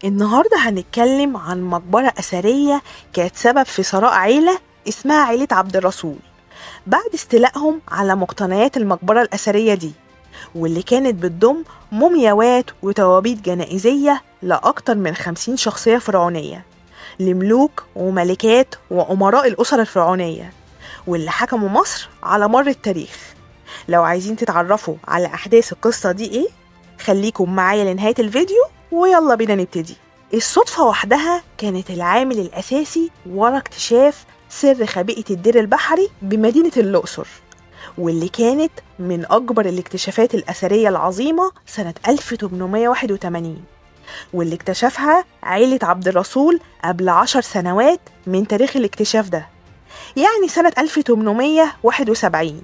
النهاردة هنتكلم عن مقبرة أثرية كانت سبب في ثراء عيلة اسمها عيلة عبد الرسول بعد استيلائهم على مقتنيات المقبرة الأثرية دي، واللي كانت بتضم مومياوات وتوابيت جنائزية لأكتر من 50 شخصية فرعونية لملوك وملكات وأمراء الأسر الفرعونية واللي حكموا مصر على مر التاريخ. لو عايزين تتعرفوا على أحداث القصة دي إيه، خليكم معايا لنهاية الفيديو ويلا بينا نبتدي. الصدفة وحدها كانت العامل الأساسي ورا اكتشاف سر خبيئة الدير البحري بمدينة الأقصر، واللي كانت من أكبر الاكتشافات الأثرية العظيمة سنة 1881، واللي اكتشفها عيلة عبد الرسول قبل 10 سنوات من تاريخ الاكتشاف ده، يعني سنة 1871.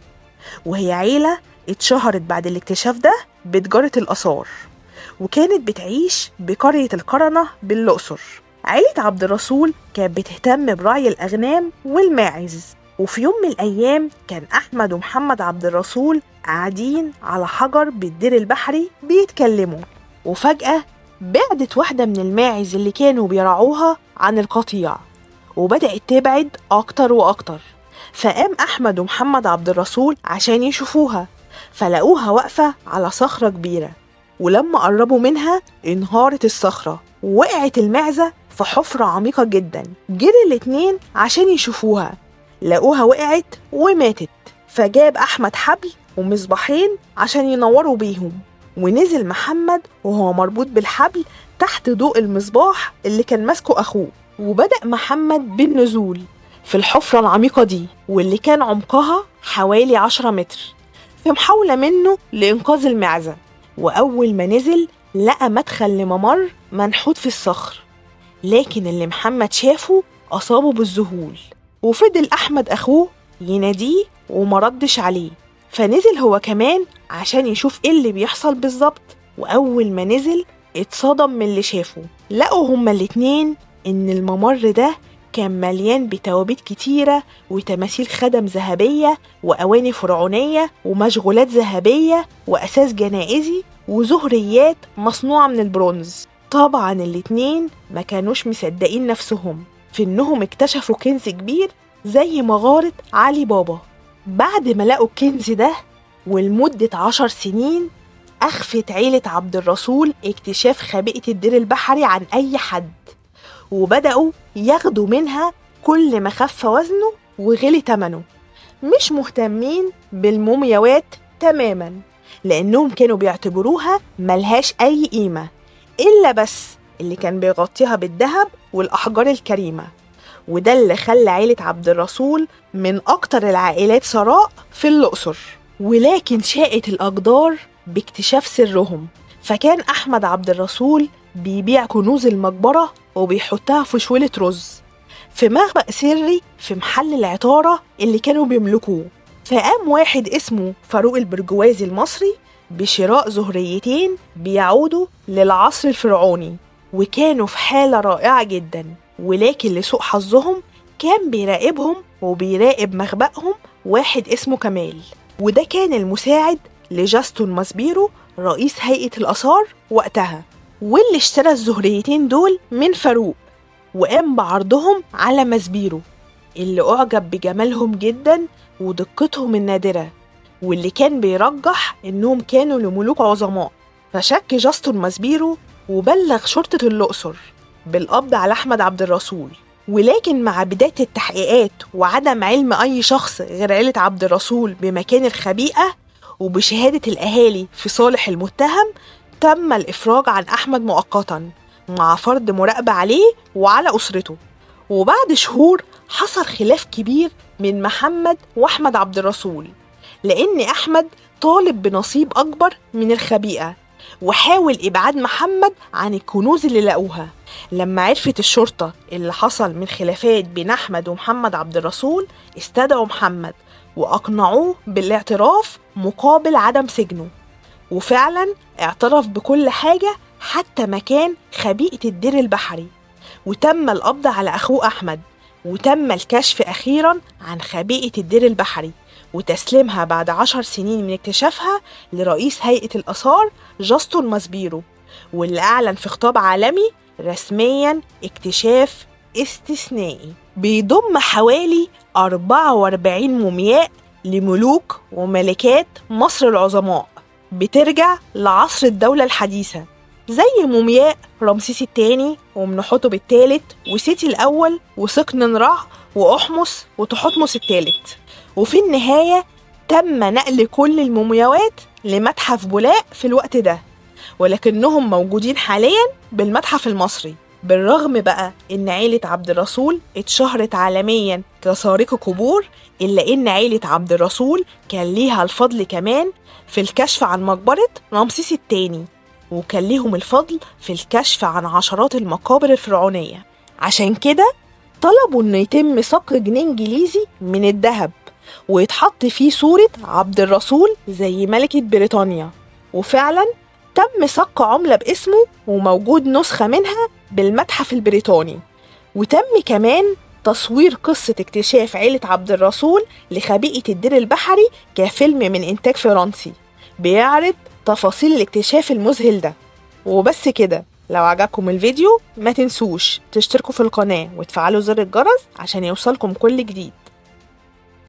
وهي عيلة اتشهرت بعد الاكتشاف ده بتجارة الآثار، وكانت بتعيش بقرية القرنة بالأقصر. عيلة عبد الرسول كانت بتهتم برعي الأغنام والماعز، وفي يوم من الأيام كان أحمد ومحمد عبد الرسول قاعدين على حجر بالدير البحري بيتكلموا، وفجأة بعدت واحدة من الماعز اللي كانوا بيرعوها عن القطيع، وبدأت تبعد أكتر وأكتر. فقام أحمد ومحمد عبد الرسول عشان يشوفوها، فلقوها واقفة على صخرة كبيرة، ولما قربوا منها انهارت الصخرة ووقعت المعزة في حفرة عميقة جدا. جري الاتنين عشان يشوفوها، لقوها وقعت وماتت. فجاب أحمد حبل ومصباحين عشان ينوروا بيهم، ونزل محمد وهو مربوط بالحبل تحت ضوء المصباح اللي كان ماسكه أخوه، وبدأ محمد بالنزول في الحفرة العميقة دي، واللي كان عمقها حوالي 10 متر، في محاولة منه لإنقاذ المعزة. وأول ما نزل لقى مدخل لممر منحوت في الصخر، لكن اللي محمد شافه أصابه بالذهول. وفضل أحمد أخوه يناديه ومردش عليه، فنزل هو كمان عشان يشوف إيه اللي بيحصل بالظبط. وأول ما نزل اتصدم من اللي شافه. لقوا هما الاتنين إن الممر ده كان مليان بتوابيت كتيرة وتماثيل خدم ذهبية وأواني فرعونية ومشغولات ذهبية وأساس جنائزي وزهريات مصنوعة من البرونز. طبعا الاتنين ما كانوش مصدقين نفسهم في إنهم اكتشفوا كنز كبير زي مغارة علي بابا. بعد ما لقوا الكنز ده ولمدة 10 سنين أخفت عيلة عبد الرسول اكتشاف خبيئة الدير البحري عن أي حد، وبدأوا ياخدوا منها كل ما خف وزنه وغلي تمنه، مش مهتمين بالمومياوات تماما لأنهم كانوا بيعتبروها ملهاش أي قيمة إلا بس اللي كان بيغطيها بالذهب والأحجار الكريمة. وده اللي خلى عيلة عبد الرسول من أكتر العائلات ثراء في الأقصر. ولكن شاءت الأقدار باكتشاف سرهم، فكان أحمد عبد الرسول بيبيع كنوز المقبرة وبيحطها في شويلة رز في مخبأ سري في محل العطارة اللي كانوا بيملكوه. فقام واحد اسمه فاروق البرجوازي المصري بشراء زهريتين بيعودوا للعصر الفرعوني، وكانوا في حالة رائعة جدا. ولكن لسوء حظهم كان بيراقبهم وبيراقب مخبأهم واحد اسمه كمال، وده كان المساعد لجاستون ماسبيرو رئيس هيئة الآثار وقتها، واللي اشترى الزهريتين دول من فاروق وقام بعرضهم على ماسبيرو، اللي أعجب بجمالهم جدا ودقتهم النادرة، واللي كان بيرجح إنهم كانوا لملوك عظماء. فشك جاستون ماسبيرو وبلغ شرطة الأقصر بالقبض على أحمد عبد الرسول. ولكن مع بداية التحقيقات وعدم علم أي شخص غير عيلة عبد الرسول بمكان الخبيئة وبشهادة الأهالي في صالح المتهم، تم الإفراج عن أحمد مؤقتا مع فرض مراقبة عليه وعلى أسرته. وبعد شهور حصل خلاف كبير من محمد وأحمد عبد الرسول، لأن أحمد طالب بنصيب أكبر من الخبيئة وحاول إبعاد محمد عن الكنوز اللي لقوها. لما عرفت الشرطة اللي حصل من خلافات بين أحمد ومحمد عبد الرسول استدعوا محمد وأقنعوه بالاعتراف مقابل عدم سجنه، وفعلا اعترف بكل حاجة حتى مكان خبيئة الدير البحري. وتم القبض على أخوه أحمد، وتم الكشف أخيرا عن خبيئة الدير البحري وتسليمها بعد 10 سنين من اكتشافها لرئيس هيئة الآثار جاستون ماسبيرو، واللي أعلن في خطاب عالمي رسميا اكتشاف استثنائي بيضم حوالي 44 مومياء لملوك وملكات مصر العظماء بترجع لعصر الدولة الحديثة، زي مومياء رمسيس الثاني ومنحوتب الثالث وسيتي الأول وسقننرع وأحمس وتحتمس الثالث. وفي النهاية تم نقل كل المومياوات لمتحف بولاق في الوقت ده، ولكنهم موجودين حاليا بالمتحف المصري. بالرغم بقى إن عيلة عبد الرسول اتشهرت عالميا كسارقة قبور، إلا إن عيلة عبد الرسول كان ليها الفضل كمان في الكشف عن مقبرة رمسيس الثاني، وكان ليهم الفضل في الكشف عن عشرات المقابر الفرعونية. عشان كده طلبوا إنه يتم صك جنيه إنجليزي من الذهب ويتحط فيه صورة عبد الرسول زي ملكة بريطانيا، وفعلا تم صك عملة باسمه وموجود نسخة منها بالمتحف البريطاني. وتم كمان تصوير قصة اكتشاف عيلة عبد الرسول لخبيئة الدير البحري كفيلم من إنتاج فرنسي بيعرض تفاصيل الاكتشاف المذهل ده. وبس كده، لو عجبكم الفيديو ما تنسوش تشتركوا في القناة وتفعلوا زر الجرس عشان يوصلكم كل جديد.